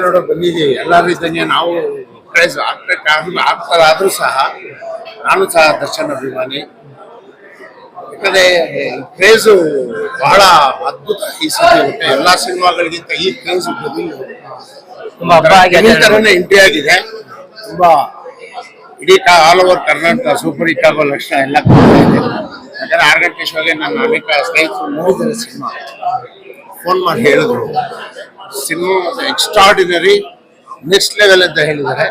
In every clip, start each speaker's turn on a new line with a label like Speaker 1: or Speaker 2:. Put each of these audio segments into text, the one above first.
Speaker 1: ನೋಡೋಕೆ ಬಂದಿದ್ದೀವಿ. ಎಲ್ಲರೂ ಇದ್ದಂಗೆ ನಾವು ಕ್ರೇಜ್ ಆಗ್ತದಾದ್ರೂ ಸಹ ನಾನು ಸಹ ದರ್ಶನ್ ಅಭಿಮಾನಿ. ಯಾಕಂದ್ರೆ ಕ್ರೇಜು ಬಹಳ ಅದ್ಭುತ ಈ ಸತಿ ಇರುತ್ತೆ. ಎಲ್ಲಾ ಸಿನಿಮಾಗಳಿಗಿಂತ ಈ ಕ್ರೇಜ್
Speaker 2: ತುಂಬಾ ಹಬ್ಬ
Speaker 1: ತರನೇ ಎಂಟ್ರಿ ಆಗಿದೆ. ತುಂಬಾ ಇಡೀ all over Karnataka super hit ಆಗೋ ಲಕ್ಷಣ ಎಲ್ಲ ಯಾಕಂದ್ರೆ 6 ಗಂಟೆ ಶೋಗೆ ನನ್ನ ಅನೇಕ ಸ್ನೇಹಿತರು ನೋಡಿದ್ದಾರೆ. ಸಿನಿಮಾ ಫೋನ್ ಮಾಡಿ ಹೇಳಿದ್ರು ಸಿನಿಮಾ ಎಕ್ಸ್ಟ್ರಾರ್ಡಿನರಿ ನೆಕ್ಸ್ಟ್ ಲೆವೆಲ್ ಅಂತ ಹೇಳಿದ್ದಾರೆ.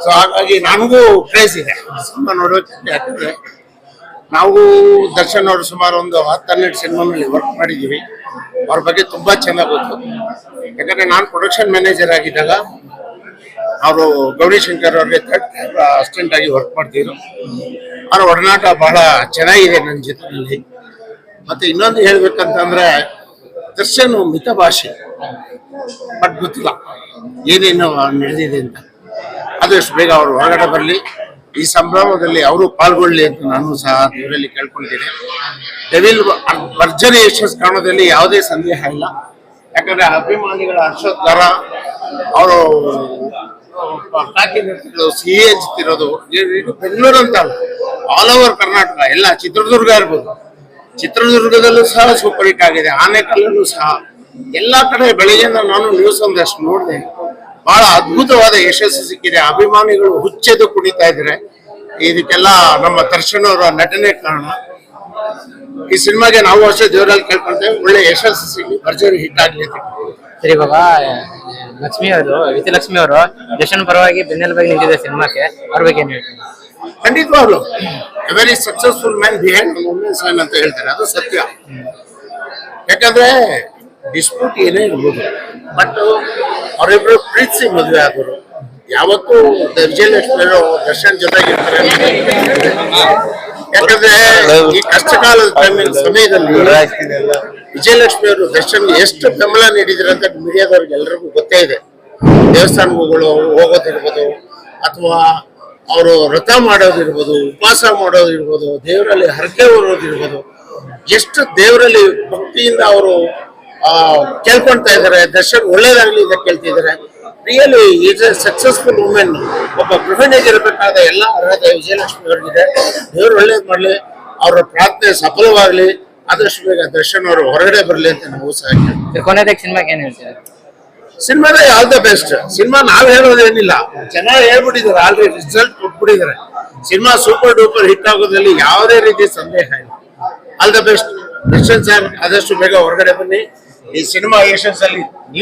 Speaker 1: ಸೊ ಹಾಗಾಗಿ ನನಗೂ ಕ್ರೇಜ್ ಇದೆ ಸಿನಿಮಾ ನೋಡೋಕೆ. ಯಾಕಂದ್ರೆ ನಾವು ದರ್ಶನ್ ಅವರು ಸುಮಾರು ಒಂದು 10-12 ಸಿನಿಮಾನಲ್ಲಿ ವರ್ಕ್ ಮಾಡಿದ್ದೀವಿ. ಅವ್ರ ಬಗ್ಗೆ ತುಂಬಾ ಚೆನ್ನಾಗಿ ಗೊತ್ತು. ಯಾಕಂದ್ರೆ ನಾನು ಪ್ರೊಡಕ್ಷನ್ ಮ್ಯಾನೇಜರ್ ಆಗಿದ್ದಾಗ ಅವರು ಗೌರಿಶಂಕರ್ ಅವ್ರಿಗೆ ಅಸಿಸ್ಟೆಂಟ್ ಆಗಿ ವರ್ಕ್ ಮಾಡ್ತಿದ್ರು. ಅವ್ರ ಒಡನಾಟ ಬಹಳ ಚೆನ್ನಾಗಿದೆ ನನ್ನ ಜೊತೆಯಲ್ಲಿ. ಮತ್ತೆ ಇನ್ನೊಂದು ಹೇಳ್ಬೇಕಂತಂದ್ರೆ ದರ್ಶನ್ ಮಿತ ಭಾಷೆ, ಬಟ್ ಗೊತ್ತಿಲ್ಲ ಏನೇನು ನಡೆದಿದೆ ಅಂತ. ಆದಷ್ಟು ಬೇಗ ಅವರು ಹೊರಗಡೆ ಬರಲಿ, ಈ ಸಂಭ್ರಮದಲ್ಲಿ ಅವರು ಪಾಲ್ಗೊಳ್ಳಿ ಅಂತ ನಾನು ಸಹ ಇವರಲ್ಲಿ ಕೇಳ್ಕೊಳ್ತೀನಿ. ಡೆವಿಲ್ ಭರ್ಜರಿ ಯಶಸ್ಸು ಕಾಣೋದ್ರಲ್ಲಿ ಯಾವುದೇ ಸಂದೇಹ ಇಲ್ಲ. ಯಾಕಂದ್ರೆ ಅಭಿಮಾನಿಗಳ ಹರ್ಷೋದ್ಗಾರ, ಅವರು ಸಿಹಿ ಹಂಚ್ತಿರೋದು ಬೆಂಗಳೂರು ಅಂತ ಅಲ್ಲ, ಆಲ್ ಓವರ್ ಕರ್ನಾಟಕ ಎಲ್ಲ. ಚಿತ್ರದುರ್ಗ ಇರ್ಬೋದು, ಚಿತ್ರದುರ್ಗದಲ್ಲೂ ಸಹ ಸೂಪರ್ ಹಿಟ್ ಆಗಿದೆ. ಆನೇಕಲ್ಲೂ ಸಹ ಎಲ್ಲಾ ಕಡೆ ಬೆಳಗ್ಗೆಯಿಂದ ನಾನು ನ್ಯೂಸ್ ಒಂದಷ್ಟು ನೋಡಿದೆ. ಬಹಳ ಅದ್ಭುತವಾದ ಯಶಸ್ಸು ಸಿಕ್ಕಿದೆ. ಅಭಿಮಾನಿಗಳು ಹುಚ್ಚೆದು ಕುಣಿತಾ ಇದ್ದಾರೆ. ಇದಕ್ಕೆಲ್ಲ ನಮ್ಮ ದರ್ಶನ್ ಅವರ ನಟನೆ ಕಾರಣ. ಈ ಸಿನಿಮಾಗೆ ನಾವು ಅಷ್ಟೇ ದೇವರಲ್ಲಿ ಕೇಳ್ಕೊಳ್ತೇವೆ, ಒಳ್ಳೆ ಯಶಸ್ಸು ಸಿಗಲಿ, ಭರ್ಜರಿ ಹಿಟ್ ಆಗ್ಲಿ.
Speaker 2: ಸರಿ ಇವಾಗ ಲಕ್ಷ್ಮಿ ಅವರು, ವಿಜಯಲಕ್ಷ್ಮಿ ಅವರು ದರ್ಶನ್ ಪರವಾಗಿ ಬೆನ್ನೆಲುಬಾಗಿ ನಿಂತಿದೆ ಸಿನಿಮಾಕ್ಕೆ. ಅವ್ರ ಬಗ್ಗೆ ಏನ್ ಹೇಳ್ತೀನಿ?
Speaker 1: ಖಂಡಿತವಾಗ್ಲು very successful man behind women's ಅಂತ ಹೇಳ್ತಾರೆ, ಅದು ಸತ್ಯ. ಯಾಕಂದ್ರೆ ಡಿಸ್ಪ್ಯೂಟ್ ಏನೇ ಇರ್ಬೋದು, ಬಟ್ ಅವರಿಬ್ರು ಪ್ರೀತಿಸಿ ಮದುವೆ ಆಗೋರು. ಯಾವತ್ತೂ ವಿಜಯಲಕ್ಷ್ಮಿ ಅವರು ದರ್ಶನ್ ಜೊತೆಗಿರ್ತಾರೆ. ಯಾಕಂದ್ರೆ ಈ ಕಷ್ಟಕಾಲದ ಸಮಯದಲ್ಲಿ ವಿಜಯಲಕ್ಷ್ಮಿ ಅವರು ದರ್ಶನ್ಗೆ ಎಷ್ಟು ಬೆಂಬಲ ನೀಡಿದ್ರು ಅಂತ ಮೀಡಿಯಾದವ್ರಿಗೆ ಎಲ್ಲರಿಗೂ ಗೊತ್ತೇ ಇದೆ. ದೇವಸ್ಥಾನಗಳು ಹೋಗೋದಿರ್ಬೋದು, ಅಥವಾ ಅವರು ವ್ರತ ಮಾಡೋದಿರ್ಬೋದು, ಉಪವಾಸ ಮಾಡೋದಿರ್ಬೋದು, ದೇವರಲ್ಲಿ ಹರಕೆ ಹೊರೋದಿರ್ಬೋದು, ಎಷ್ಟು ದೇವರಲ್ಲಿ ಭಕ್ತಿಯಿಂದ ಅವರು ಕೇಳ್ಕೊಳ್ತಾ ಇದ್ದಾರೆ. ದರ್ಶನ್ ಒಳ್ಳೇದಾಗ್ಲಿ ಅಂತ ಕೇಳ್ತಿದ್ದಾರೆ. Really is A successful women. ಒಬ್ಬ ಗೃಹಿಣಿಗಿರಬೇಕಾದ ಎಲ್ಲ ಅರ್ಹತೆ ವಿಜಯಲಕ್ಷ್ಮಿ ಅವರಿಗಿದೆ. ದೇವ್ರು ಒಳ್ಳೇದ್ ಮಾಡ್ಲಿ, ಅವರ ಪ್ರಾರ್ಥನೆ ಸಫಲವಾಗ್ಲಿ, ಆದಷ್ಟು ಬೇಗ ದರ್ಶನ್ ಅವರು ಹೊರಗಡೆ ಬರ್ಲಿ ಅಂತ ನಾವು ಸಹ
Speaker 2: ಕೊನೆಯದಾಗಿ ಸಿನಿಮಾಗೆ ಏನ್ ಹೇಳ್ತೀರಾ?
Speaker 1: ಸಿನಿಮಾದ ಆಲ್ ದ ಬೆಸ್ಟ್. ಸಿನಿಮಾ ನಾವ್ ಹೇಳೋದೇನಿಲ್ಲ, ಚೆನ್ನಾಗಿ ಹೇಳ್ಬಿಟ್ಟಿದ್ದಾರೆ, ಆಲ್ರೆಡಿ ರಿಸಲ್ಟ್ ಕೊಟ್ಬಿಟ್ಟಿದ್ದಾರೆ. ಸಿನಿಮಾ ಸೂಪರ್ ಡೂಪರ್ ಹಿಟ್ ಆಗೋದ್ರಲ್ಲಿ ಯಾವುದೇ ರೀತಿ ಸಂದೇಹ ಇಲ್ಲ. All the best Darshan sir, ಆದಷ್ಟು ಬೇಗ ಹೊರಗಡೆ ಬನ್ನಿ. ಈ ಸಿನಿಮಾ ಯಶಸ್ಸಲ್ಲಿ